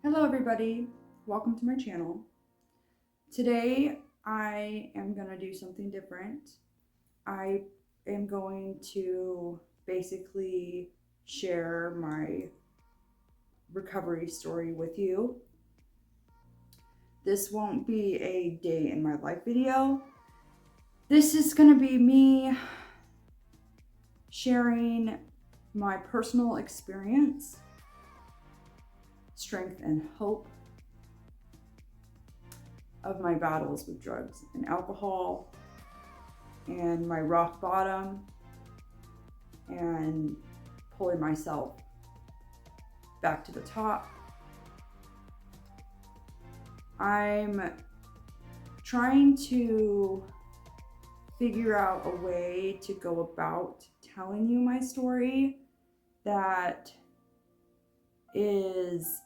Hello everybody, welcome to my channel. Today I am going to do something different. I am going to basically share my recovery story with you. This won't be a day in my life video. This is going to be me sharing my personal experience, strength and hope of my battles with drugs and alcohol, and my rock bottom, and pulling myself back to the top. I'm trying to figure out a way to go about telling you my story that is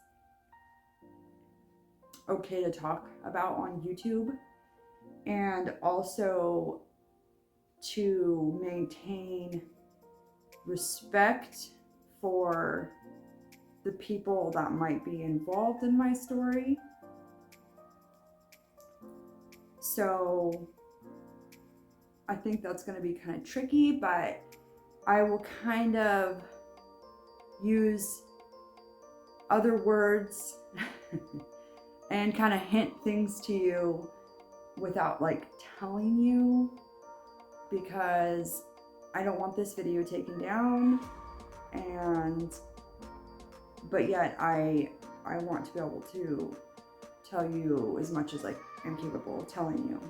okay to talk about on YouTube, and also to maintain respect for the people that might be involved in my story. So I think that's going to be kind of tricky, but I will kind of use other words and kind of hint things to you without like telling you, because I don't want this video taken down, but yet I want to be able to tell you as much as I am capable of telling you.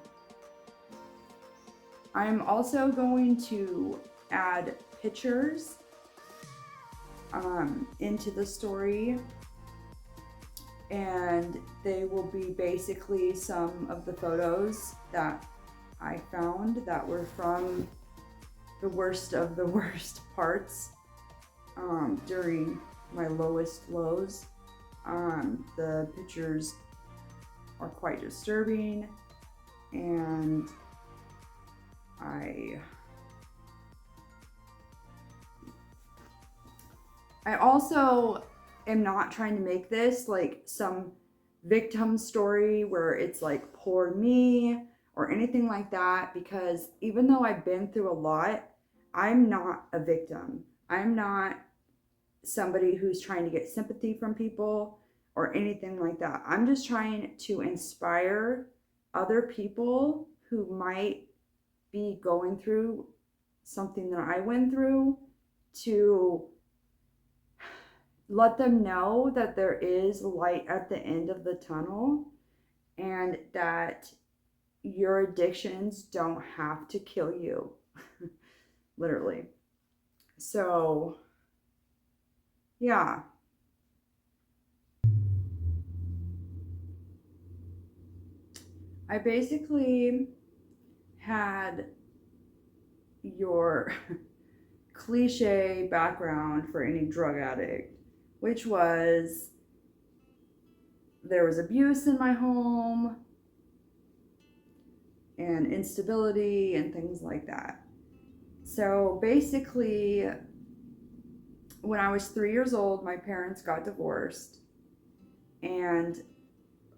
I'm also going to add pictures into the story, and they will be basically some of the photos that I found that were from the worst of the worst parts during my lowest lows. The pictures are quite disturbing, and I also am not trying to make this like some victim story where it's like poor me or anything like that, because even though I've been through a lot, I'm not a victim. I'm not somebody who's trying to get sympathy from people or anything like that. I'm just trying to inspire other people who might be going through something that I went through, to let them know that there is light at the end of the tunnel, and that your addictions don't have to kill you. Literally. So yeah, I basically had your cliche background for any drug addict, which was there was abuse in my home and instability and things like that. So basically, when I was 3 years old, my parents got divorced, and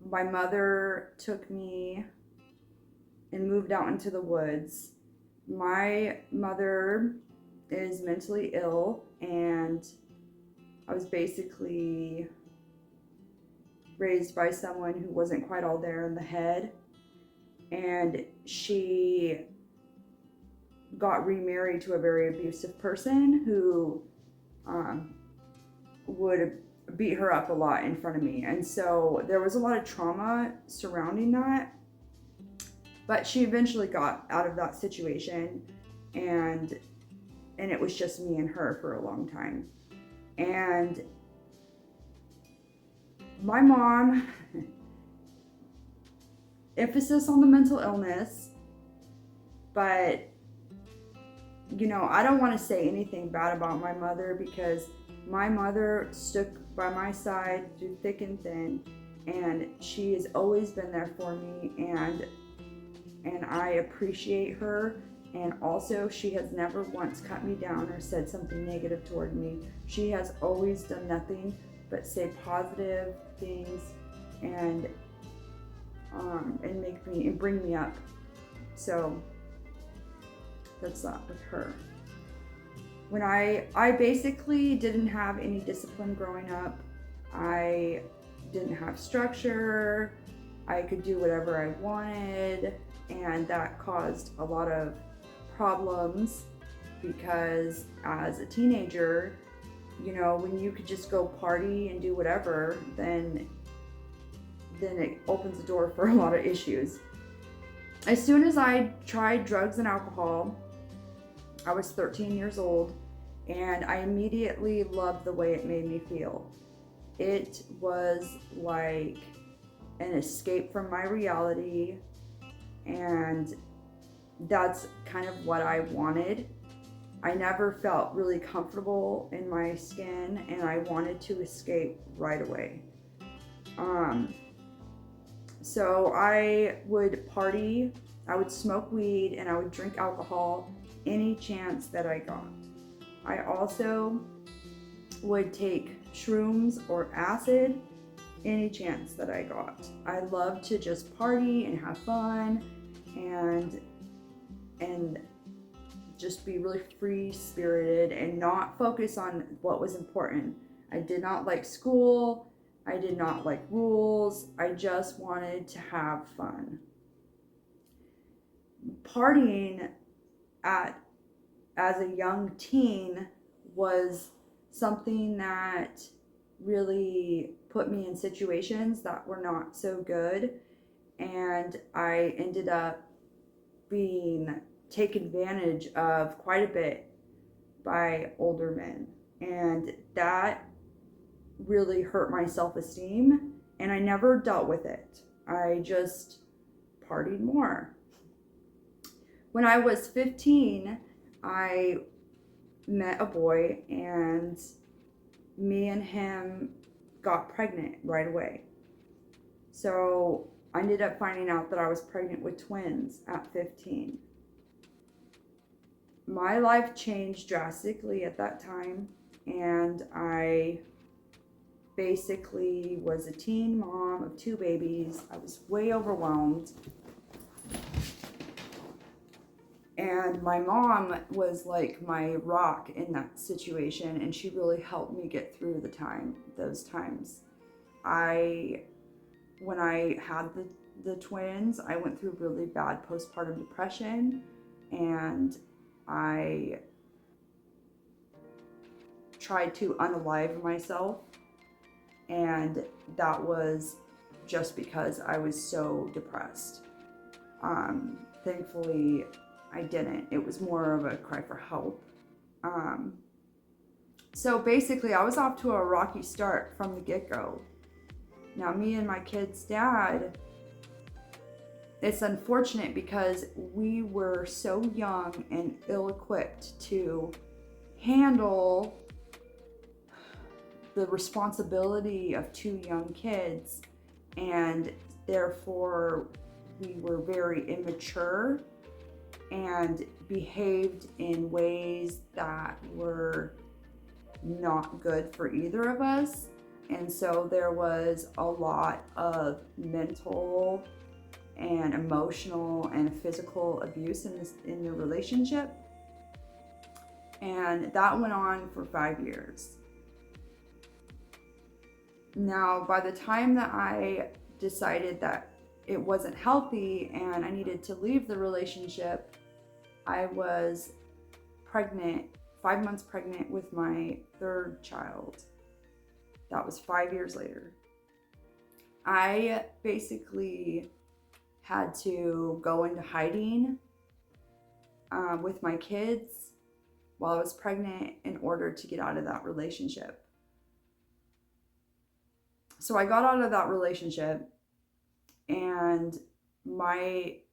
my mother took me and moved out into the woods. My mother is mentally ill, and I was basically raised by someone who wasn't quite all there in the head, and she got remarried to a very abusive person who would beat her up a lot in front of me. And so there was a lot of trauma surrounding that, but she eventually got out of that situation, and it was just me and her for a long time. And my mom, emphasis on the mental illness, but you know, I don't want to say anything bad about my mother, because my mother stuck by my side through thick and thin, and she has always been there for me, and I appreciate her. And also, she has never once cut me down or said something negative toward me. She has always done nothing but say positive things and make me and bring me up. So that's that with her. When I basically didn't have any discipline growing up. I didn't have structure. I could do whatever I wanted, and that caused a lot of problems because as a teenager, you know, when you could just go party and do whatever, then it opens the door for a lot of issues. As soon as I tried drugs and alcohol, I was 13 years old, and I immediately loved the way it made me feel. It was like an escape from my reality, and that's kind of what I wanted. I never felt really comfortable in my skin, and I wanted to escape right away. So I would party, I would smoke weed, and I would drink alcohol any chance that I got. I also would take shrooms or acid any chance that I got. I love to just party and have fun and just be really free-spirited and not focus on what was important. I did not like school. I did not like rules. I just wanted to have fun. Partying as a young teen was something that really put me in situations that were not so good, and I ended up being taken advantage of quite a bit by older men, and that really hurt my self-esteem, and I never dealt with it. I just partied more. When I was 15, I met a boy, and me and him got pregnant right away. So I ended up finding out that I was pregnant with twins at 15. My life changed drastically at that time, and I basically was a teen mom of 2 babies. I was way overwhelmed. And my mom was like my rock in that situation, and she really helped me get through those times. When I had the twins, I went through really bad postpartum depression, and I tried to unalive myself, and that was just because I was so depressed. Thankfully, I didn't. It was more of a cry for help. So basically, I was off to a rocky start from the get-go. Now, me and my kid's dad, it's unfortunate because we were so young and ill-equipped to handle the responsibility of 2 young kids, and therefore we were very immature and behaved in ways that were not good for either of us. And so there was a lot of mental and emotional and physical abuse in the relationship. And that went on for 5 years. Now, by the time that I decided that it wasn't healthy and I needed to leave the relationship, I was pregnant, 5 months pregnant with my 3rd child. That was 5 years later. I basically had to go into hiding with my kids while I was pregnant in order to get out of that relationship. So I got out of that relationship, and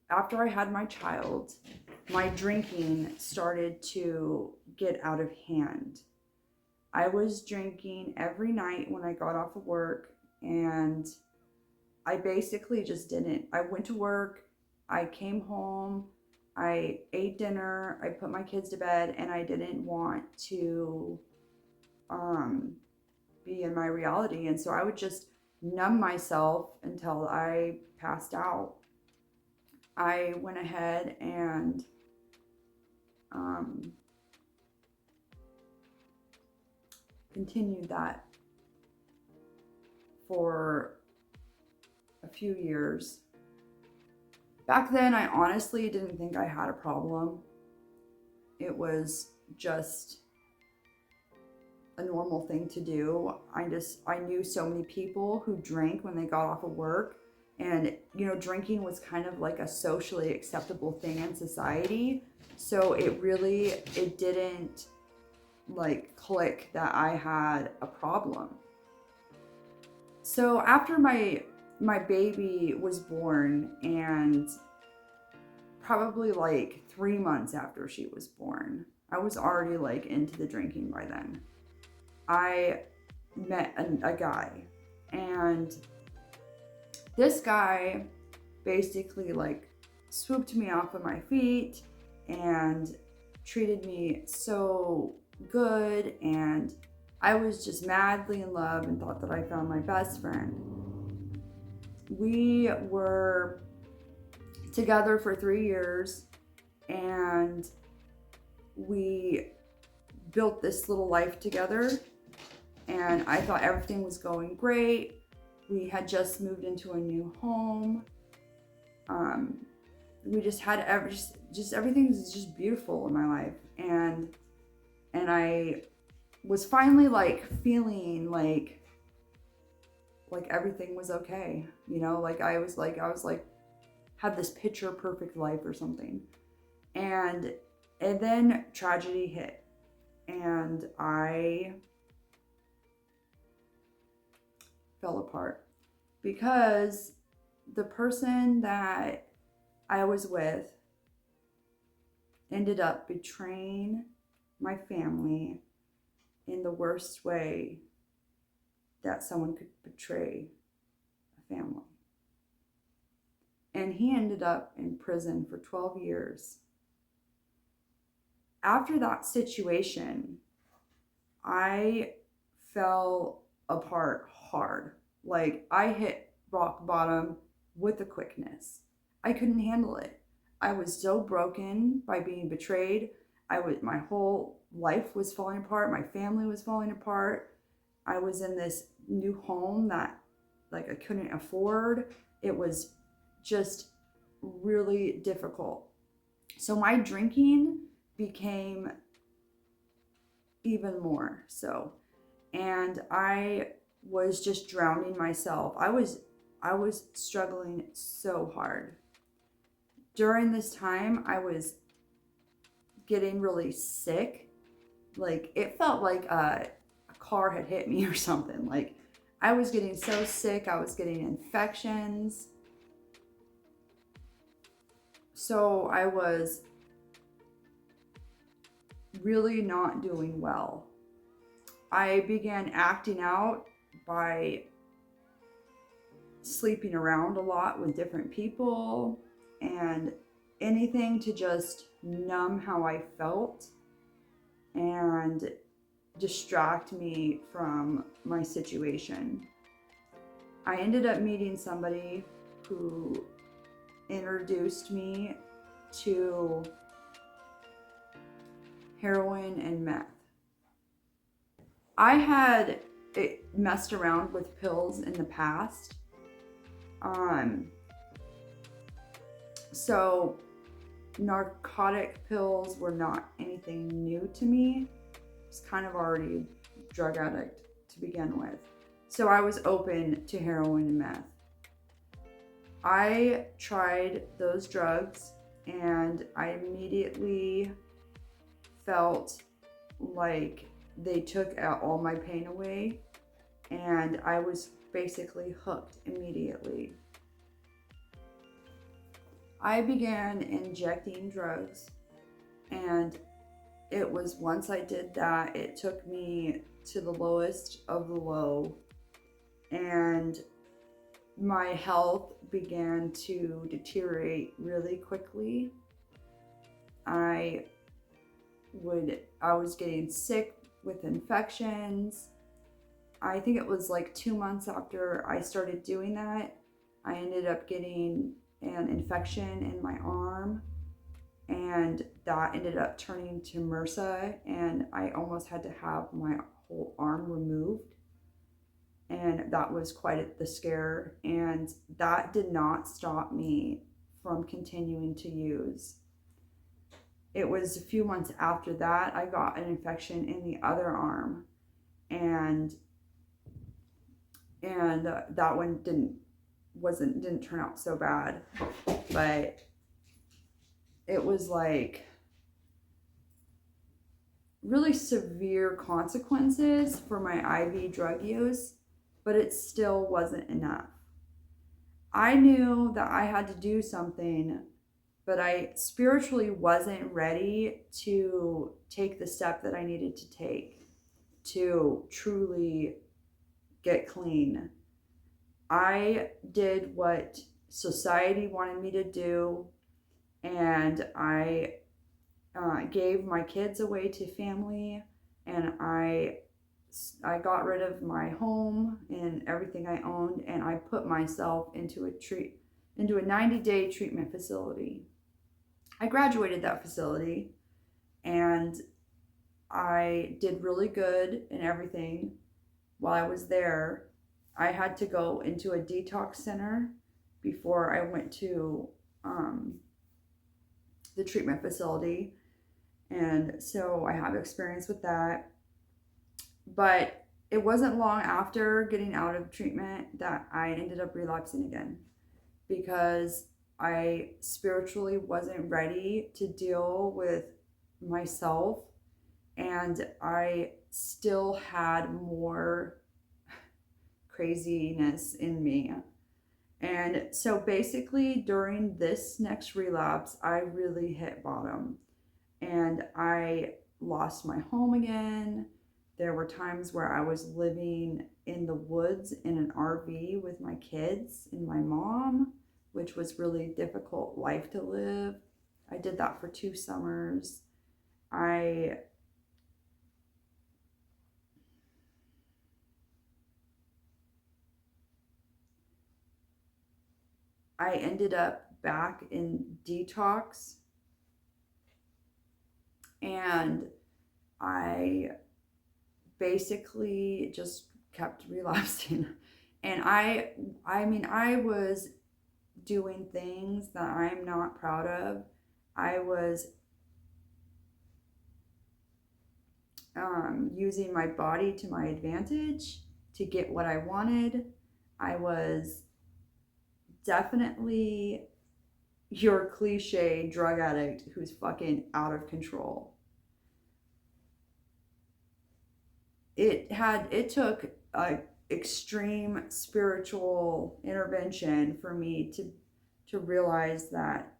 after I had my child, my drinking started to get out of hand. I was drinking every night when I got off of work, and I basically just didn't. I went to work, I came home, I ate dinner, I put my kids to bed, and I didn't want to be in my reality. And so I would just numb myself until I passed out. I went ahead and um, continued that for a few years. Back then, I honestly didn't think I had a problem. It was just a normal thing to do. I knew so many people who drank when they got off of work, and drinking was kind of like a socially acceptable thing in society. So it didn't like click that I had a problem. So after my baby was born, and probably like 3 months after she was born, I was already like into the drinking by then. I met a guy, and this guy basically like swooped me off of my feet and treated me so good, and I was just madly in love and thought that I found my best friend. We were together for 3 years, and we built this little life together, and I thought everything was going great. We had just moved into a new home. We just had just everything was just beautiful in my life, and I was finally like feeling like everything was okay, like I was like had this picture perfect life or something. And then tragedy hit, and I fell apart because the person that I was with ended up betraying my family in the worst way that someone could betray a family. And he ended up in prison for 12 years. After that situation, I fell apart hard. Like, I hit rock bottom with a quickness. I couldn't handle it. I was so broken by being betrayed. My whole life was falling apart. My family was falling apart. I was in this new home that like I couldn't afford. It was just really difficult. So my drinking became even more so. And I was just drowning myself. I was struggling so hard. During this time, I was getting really sick. Like, it felt like a car had hit me or something. Like, I was getting so sick. I was getting infections. So I was really not doing well. I began acting out by sleeping around a lot with different people and anything to just numb how I felt and distract me from my situation. I ended up meeting somebody who introduced me to heroin and meth. I had messed around with pills in the past. So narcotic pills were not anything new to me. I was kind of already a drug addict to begin with. So I was open to heroin and meth. I tried those drugs, and I immediately felt like they took out all my pain away, and I was basically hooked immediately. I began injecting drugs, and it was once I did that, it took me to the lowest of the low, and my health began to deteriorate really quickly. I was getting sick with infections. I think it was like 2 months after I started doing that, I ended up getting an infection in my arm, and that ended up turning to MRSA, and I almost had to have my whole arm removed. And that was quite the scare, and that did not stop me from continuing to use. It was a few months after that I got an infection in the other arm, and that one didn't turn out so bad, but it was like really severe consequences for my IV drug use, but it still wasn't enough. I knew that I had to do something, but I spiritually wasn't ready to take the step that I needed to take to truly get clean. I did what society wanted me to do, and I gave my kids away to family, and I got rid of my home and everything I owned, and I put myself into a 90-day treatment facility. I graduated that facility, and I did really good in everything. While I was there, I had to go into a detox center before I went to the treatment facility, and so I have experience with that. But it wasn't long after getting out of treatment that I ended up relapsing again, because I spiritually wasn't ready to deal with myself, and I still had more craziness in me. And so basically during this next relapse, I really hit bottom, and I lost my home again. There were times where I was living in the woods in an RV with my kids and my mom, which was really difficult life to live. I did that for 2 summers. I ended up back in detox, and I basically just kept relapsing. And I mean, I was doing things that I'm not proud of. I was using my body to my advantage to get what I wanted. I was definitely your cliche drug addict who's fucking out of control. It took a extreme spiritual intervention for me to realize that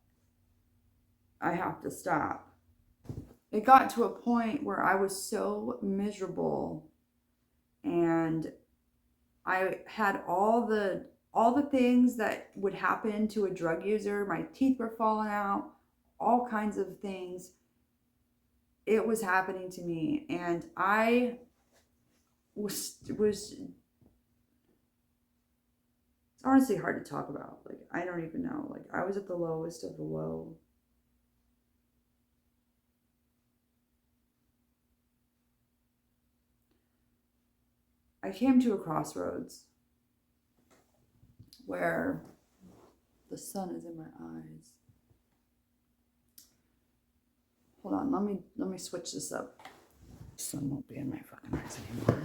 I have to stop. It got to a point where I was so miserable, and I had all the things that would happen to a drug user. My teeth were falling out, all kinds of things. It was happening to me, and I was it's honestly hard to talk about. Like, I don't even know. Like, I was at the lowest of the low. I came to a crossroads where the sun is in my eyes. Hold on, let me switch this up. The sun won't be in my fucking eyes anymore.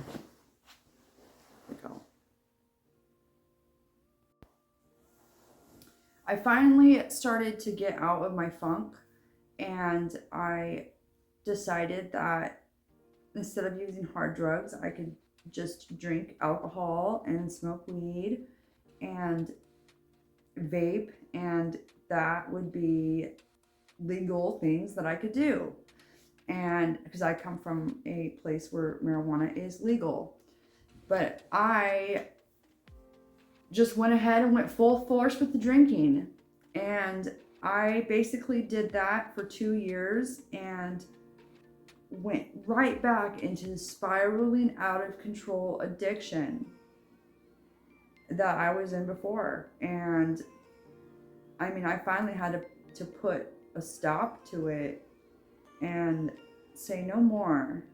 There we go. I finally started to get out of my funk, and I decided that instead of using hard drugs, I could just drink alcohol and smoke weed and vape, and that would be legal things that I could do. And because I come from a place where marijuana is legal, but I just went ahead and went full force with the drinking, and I basically did that for 2 years, and went right back into the spiraling out of control addiction that I was in before. And I mean, I finally had to put a stop to it and say no more.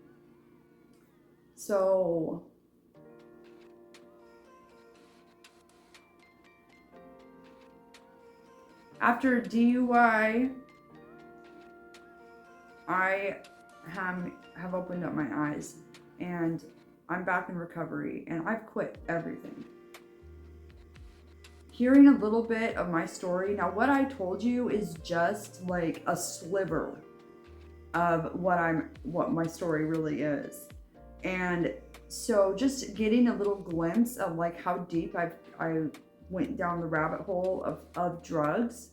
So after DUI, I have opened up my eyes, and I'm back in recovery, and I've quit everything. Hearing a little bit of my story, now what I told you is just like a sliver of what my story really is. And so just getting a little glimpse of like how deep I went down the rabbit hole of drugs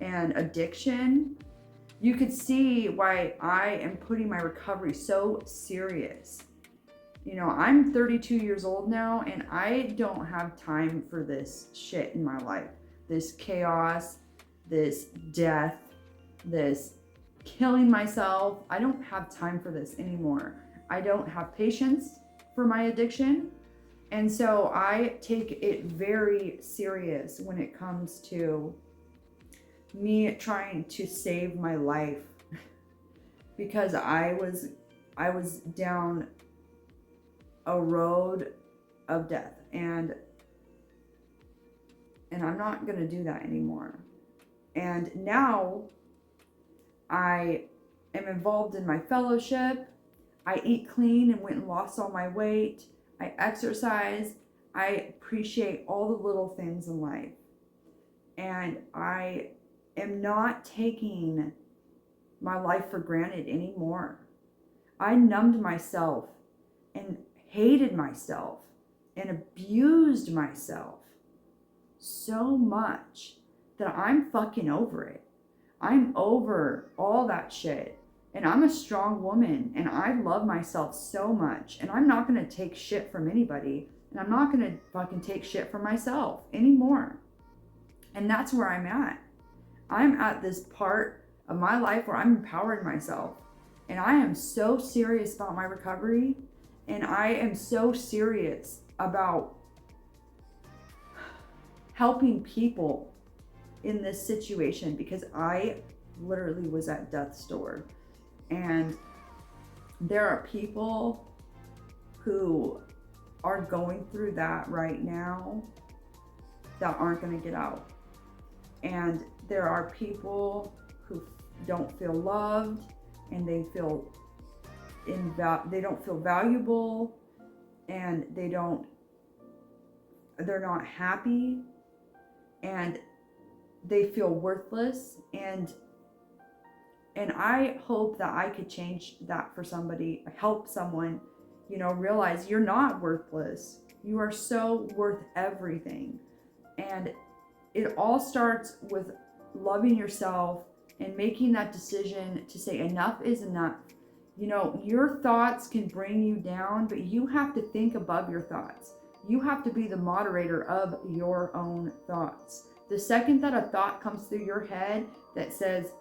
and addiction, you could see why I am putting my recovery so serious. You know, I'm 32 years old now, and I don't have time for this shit in my life. This chaos, this death, this killing myself. I don't have time for this anymore. I don't have patience for my addiction. And so I take it very serious when it comes to me trying to save my life, because I was down a road of death, and I'm not going to do that anymore. And now I am involved in my fellowship. I eat clean and went and lost all my weight. I exercise. I appreciate all the little things in life. And I am not taking my life for granted anymore. I numbed myself and hated myself and abused myself so much that I'm fucking over it. I'm over all that shit. And I'm a strong woman, and I love myself so much, and I'm not going to take shit from anybody, and I'm not going to fucking take shit from myself anymore. And that's where I'm at. I'm at this part of my life where I'm empowering myself, and I am so serious about my recovery, and I am so serious about helping people in this situation, because I literally was at death's door. And there are people who are going through that right now that aren't going to get out. And there are people who don't feel loved, and they don't feel valuable, and they're not happy, and they feel worthless. And I hope that I could change that for somebody, help someone, realize you're not worthless. You are so worth everything. And it all starts with loving yourself and making that decision to say enough is enough. Your thoughts can bring you down, but you have to think above your thoughts. You have to be the moderator of your own thoughts. The second that a thought comes through your head that says,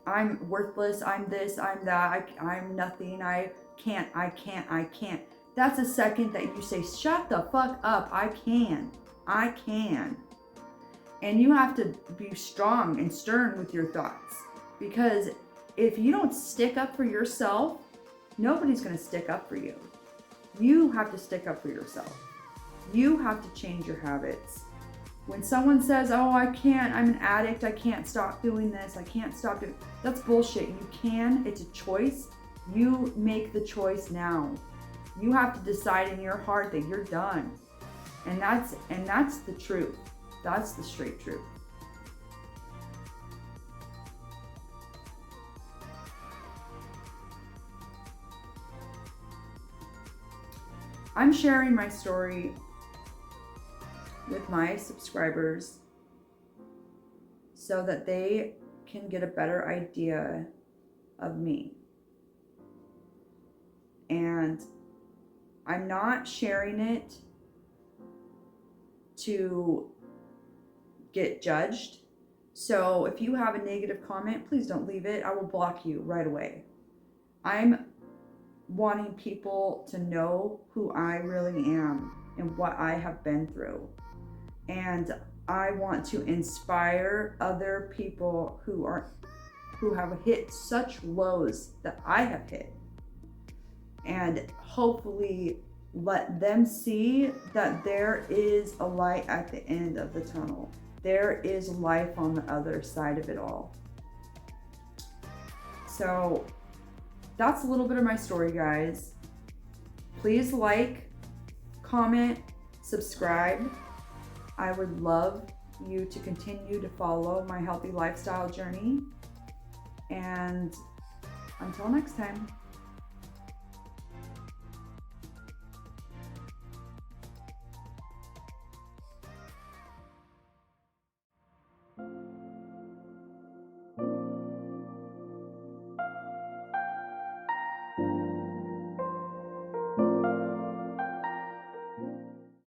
I'm worthless, I'm this, I'm that, I'm nothing, I can't. That's the second that you say, shut the fuck up, I can. And you have to be strong and stern with your thoughts. Because if you don't stick up for yourself, nobody's going to stick up for you. You have to stick up for yourself. You have to change your habits. When someone says, oh, I can't, I'm an addict, I can't stop doing this, I can't stop doing, that's bullshit. You can, it's a choice. You make the choice now. You have to decide in your heart that you're done. And that's the truth. That's the straight truth. I'm sharing my story with my subscribers so that they can get a better idea of me. And I'm not sharing it to get judged. So if you have a negative comment, please don't leave it. I will block you right away. I'm wanting people to know who I really am and what I have been through. And I want to inspire other people who have hit such lows that I have hit, and hopefully let them see that there is a light at the end of the tunnel. There is life on the other side of it all. So that's a little bit of my story, guys. Please like, comment, subscribe. I would love you to continue to follow my healthy lifestyle journey. And until next time.